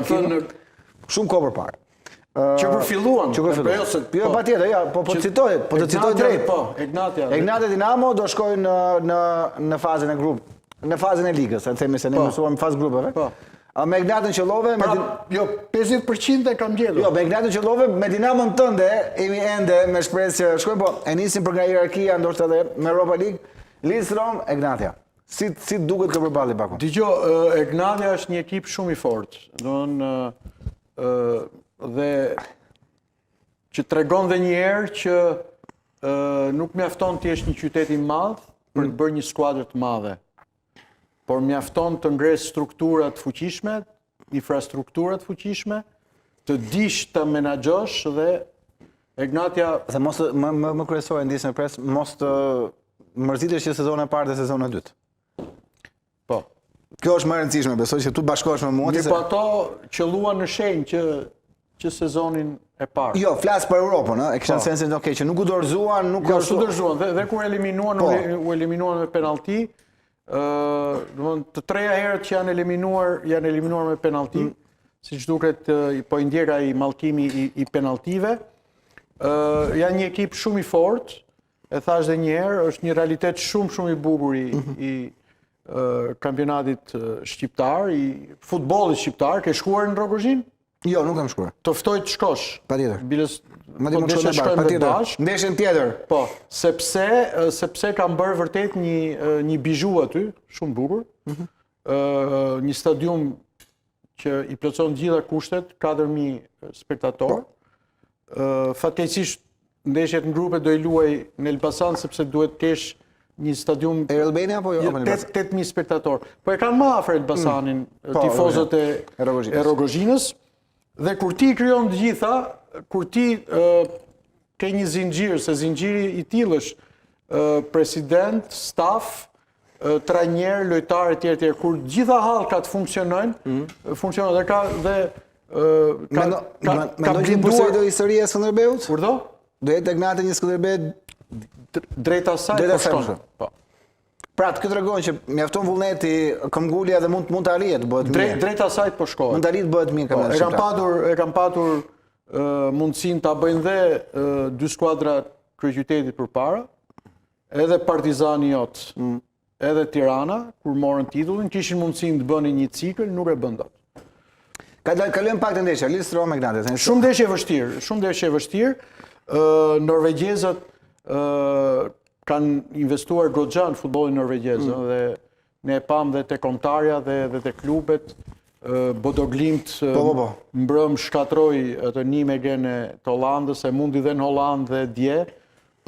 shumë kohë përpara. Që kur filluan. Jo, patjetër, ja, po të citoj drejt. Po, Egnatia Dinamo do shkojnë në fazën e grupit, në fazën e ligës, e themi se ne mësuam në fazë grupeve. Po. Me Egnatin Qëllove... Jo, 50% e kam gjetur. Jo, me Egnatin Qëllove, me Dinamon tënde, emi ende me shpresë që shkojnë, po e nisim për nga hierarkia, ndoshta edhe me Europa League, Lindstrom, Egnatia. Si duket këtë përballi Baku? Dgjoj, Egnatia është një ekip shumë i fortë. Dhe që tregon dhe një herë që nuk mjafton të jesh një qytet i madh për të bërë një skuadër të madhe. Por mjafton të ngresh struktura të fuqishme, infrastruktura të fuqishme, të dish të menaxhosh dhe Egnatia... Dhe mos më kryesore ndisë me pres, mos të mërzitesh që sezon e parë dhe sezon e dytë. Po. Kjo është më e rëndësishme, besoj që tu bashkohesh me mua. Po ato që luan në shenjë që sezonin e parë. Jo, flas për Europën, e kisha sensin që nuk u dorëzuan, nuk u dorëzuan dhe kur eliminuan u eliminuan me penallti. Të treja herët që janë eliminuar me penallti, siç duket po i ndjeka i mallkimi i penalltive. Janë një ekip shumë i fortë, e thash edhe një herë, është një realitet shumë i bukur i kampionatit shqiptar, i futbollit shqiptar. Ke shkuar në Rogozhin? Jo, nuk kam shkuar. Të ftoj të shkosh. Patjetër. Ndeshjen tjetër. Po, sepse kam bërë vërtet një bizhu aty, shumë bukur. Një stadium që i plotson gjitha kushtet, 4.000 spektatorë. Fatkeqësisht ndeshjet në grupe do i luaj në Elbasan sepse duhet të kesh një stadium e Albania apo jo? 8.000 spektatorë. Po e kanë më afër Elbasanin tifozët e Rogozhinës. Dhe kur ti kryon të gjitha, kur ti ke një zinxhir, se zinxhiri i tillë është president, staf, trajner, lojtarë etj. Kur gjitha hallkat funksionojnë dhe ka blinduar do historia e Skënderbeut? Kurdo? Do jetë Egnatia një Skënderbeu drejt asaj po shkon. Po. Pra, të këtë tregon që mjafton vullneti, këmbgulja dhe mund të arrihet, bëhet mirë. Drejt asaj po shkohet. Mund të arrihet bëhet mirë kampionati shqiptar. E kam patur mundësinë ta bëjnë dhe dy skuadra kryeqytetit përpara, edhe Partizani jot, edhe Tirana, kur morën titullin, kishin mundësinë të bënin një cikël, nuk e bën dot. Kalojmë pak të ndeshja, Lindstrom Egnatia. Shumë ndeshje e vështirë. Norvegjezët kanë investuar goxha në futbollin norvegjez dhe ne e pam dhe te kontarja dhe te klubet. Bodo Glimt mbrëm shkatroi atë Nijmegen e Hollandës, e mundi dhe në Hollandë dhe dje.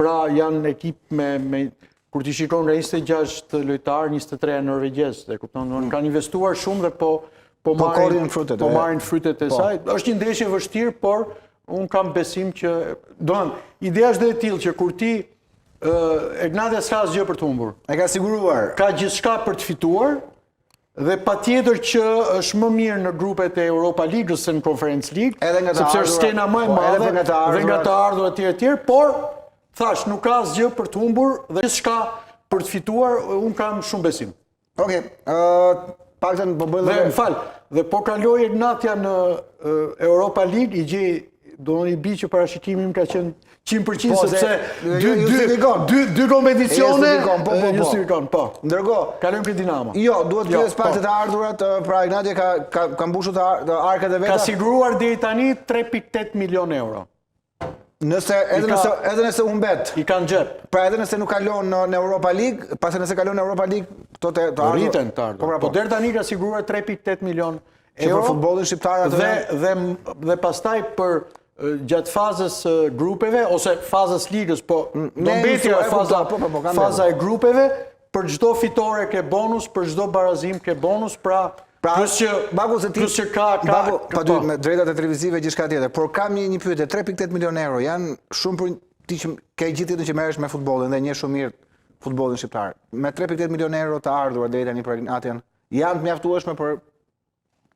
Pra janë ekip me kur ti shikon nga 26 lojtarë, 23 janë norvegjez, e kupton, kanë investuar shumë dhe po marrin frytet e saj. Është një ndeshje e vështirë, por un kam besim që ideja është dhe e tillë që kur ti Egnatia s'ka asgjë për të humbur. E ka siguruar. Ka gjithçka për të fituar dhe patjetër që është më mirë në grupet e Europa League se në Conference League, sepse është skena më e madhe dhe nga të ardhurat etj. Por thash, nuk ka asgjë për të humbur dhe gjithçka për të fituar, un kam shumë besim. Okej. Paktën po bëj dhe po kaloi Egnatia në Europa League, i gjej do i bi që parashikimi im ka qenë 100% sepse dy kompeticione justifikon, po. Ndërkohë, kalojmë ke Dinamo. Jo, duhet të pyes pak të ardhurat, pra Egnatia ka mbushur të arkat e veta. Ka siguruar deri tani 3.8 milion euro. Edhe nëse humbet. I kanë xhep. Pra edhe nëse nuk kalon në Europa League, pasi nëse kalon në Europa League, to të rriten të ardhurat. Po deri tani ka siguruar 3.8 milion euro. Që për futbollin shqiptar atë dhe pastaj për gjatë fazës grupeve, ose fazës ligës, po do mbetja faza e grupeve, për çdo fitore ke bonus, për çdo barazim ke bonus, pra plus që ka me drejtat e televizive gjithçka tjetër, por kam një pyetje, 3.8 milion euro janë shumë për ti që ke gjithë ditën që merresh me futbollin dhe njeh shumë mirë futbollin shqiptar. Me 3.8 milion euro të ardhuar deri tani për Egnatian, janë të mjaftueshme për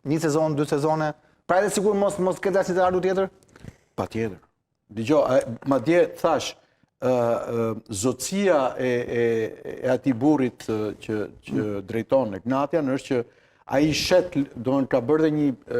një sezon, 2 sezone? Pra edhe sigur mos ketë asnjë të ardhur tjetër? Patjetër. Dgjoj, madje thash, zotësia e atij burrit që drejton Egnatian është që ai shet, domethënë ka bërë dhe një